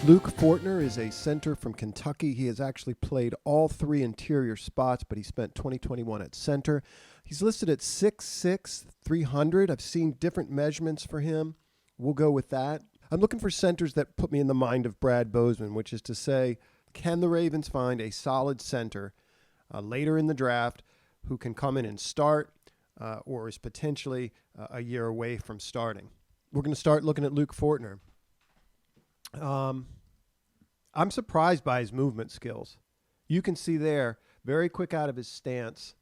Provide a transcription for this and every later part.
Luke Fortner is a center from Kentucky. He has actually played all three interior spots, but he spent 2021 at center. He's listed at 6'6", 300. I've seen different measurements for him. We'll go with that. I'm looking for centers that put me in the mind of Brad Bozeman, which is to say, can the Ravens find a solid center later in the draft who can come in and start or is potentially a year away from starting? We're going to start looking at Luke Fortner. I'm surprised by his movement skills. You can see there, very quick out of his stance.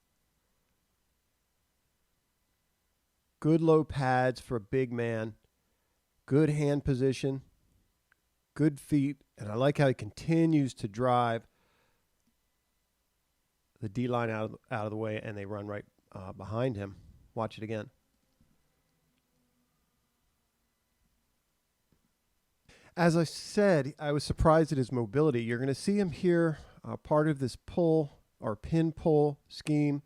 Good low pads for a big man. Good hand position. Good feet. And I like how he continues to drive the D-line out of the way, and they run right behind him. Watch it again. As I said, I was surprised at his mobility. You're going to see him here, part of this pull or pin pull scheme,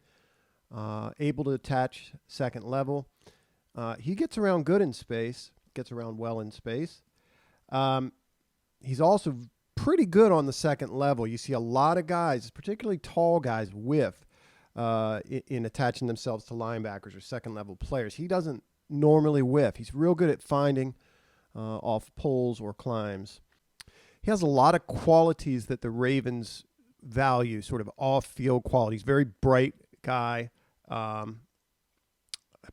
able to attach second level. He gets around good in space, gets around well in space. He's also pretty good on the second level. You see a lot of guys, particularly tall guys, whiff in attaching themselves to linebackers or second level players. He doesn't normally whiff. He's real good at finding off pulls or climbs. He has a lot of qualities that the Ravens value, sort of off-field qualities. Very bright guy. I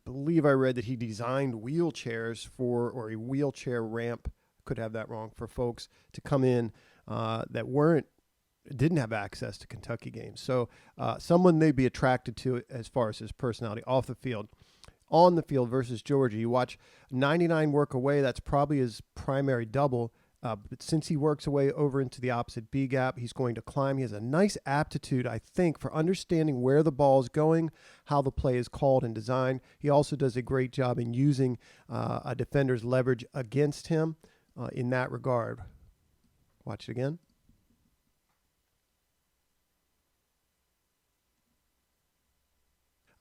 believe I read that he designed wheelchairs or a wheelchair ramp, could have that wrong, for folks to come in that didn't have access to Kentucky games. So someone they'd be attracted to as far as his personality off the field. On the field versus Georgia, you watch 99 work away. That's probably his primary double. But since he works away over into the opposite B gap, he's going to climb. He has a nice aptitude, I think, for understanding where the ball is going, how the play is called and designed. He also does a great job in using a defender's leverage against him in that regard. Watch it again.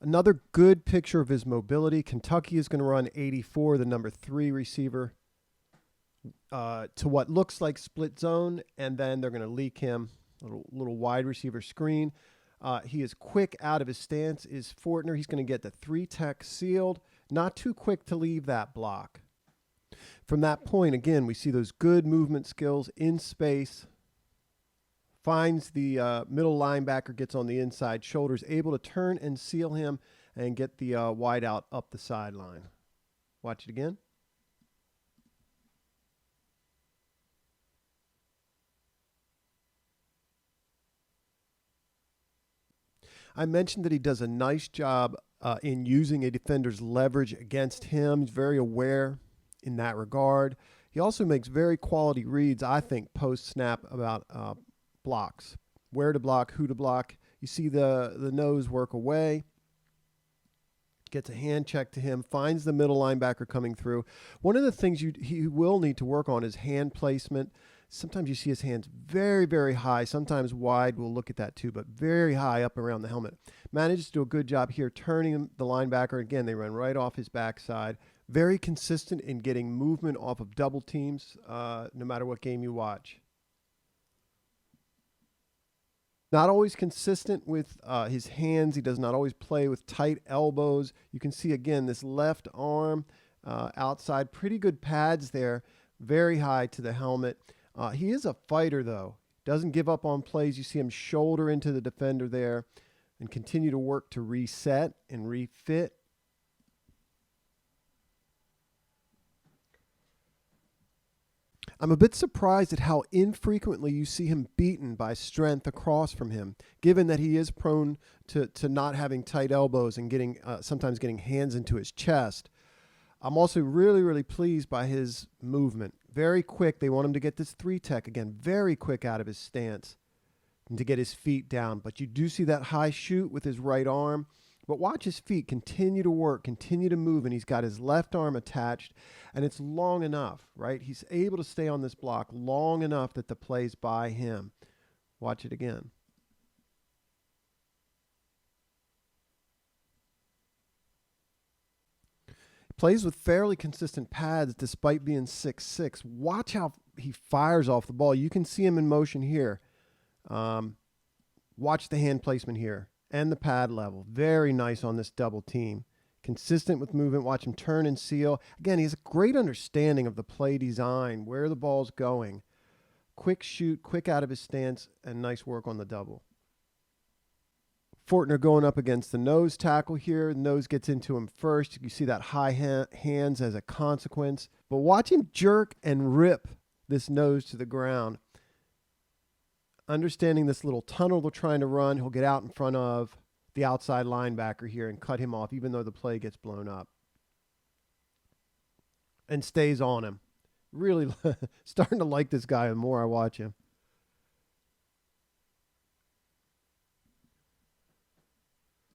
Another good picture of his mobility. Kentucky is going to run 84, the number 3 receiver, to what looks like split zone, and then they're going to leak him, little wide receiver screen. He is quick out of his stance, is Fortner. He's going to get the 3-tech sealed, not too quick to leave that block. From that point, again, we see those good movement skills in space. Finds the middle linebacker, gets on the inside shoulders, able to turn and seal him and get the wide out up the sideline. Watch it again. I mentioned that he does a nice job in using a defender's leverage against him. He's very aware in that regard. He also makes very quality reads, I think, post-snap about blocks, where to block, who to block. You see the nose work away, gets a hand check to him, finds the middle linebacker coming through. One of the things he will need to work on is hand placement. Sometimes you see his hands very, very high, sometimes wide. We'll look at that too, but very high up around the helmet. Manages to do a good job here turning the linebacker. Again, they run right off his backside. Very consistent in getting movement off of double teams, no matter what game you watch. Not always consistent with his hands. He does not always play with tight elbows. You can see, again, this left arm outside. Pretty good pads there. Very high to the helmet. He is a fighter, though. Doesn't give up on plays. You see him shoulder into the defender there and continue to work to reset and refit. I'm a bit surprised at how infrequently you see him beaten by strength across from him, given that he is prone to not having tight elbows and sometimes getting hands into his chest. I'm also really, really pleased by his movement. Very quick. They want him to get this 3-tech again, very quick out of his stance and to get his feet down. But you do see that high shoot with his right arm. But watch his feet continue to work, continue to move, and he's got his left arm attached, and it's long enough, right? He's able to stay on this block long enough that the play's by him. Watch it again. Plays with fairly consistent pads despite being 6'6". Watch how he fires off the ball. You can see him in motion here. Watch the hand placement here and the pad level. Very nice on this double team. Consistent with movement. Watch him turn and seal. Again, he has a great understanding of the play design, where the ball's going. Quick shoot, quick out of his stance, and nice work on the double. Fortner going up against the nose tackle here. Nose gets into him first. You see that high hands as a consequence. But watch him jerk and rip this nose to the ground. Understanding this little tunnel they're trying to run, he'll get out in front of the outside linebacker here and cut him off, even though the play gets blown up. And stays on him. Really starting to like this guy the more I watch him.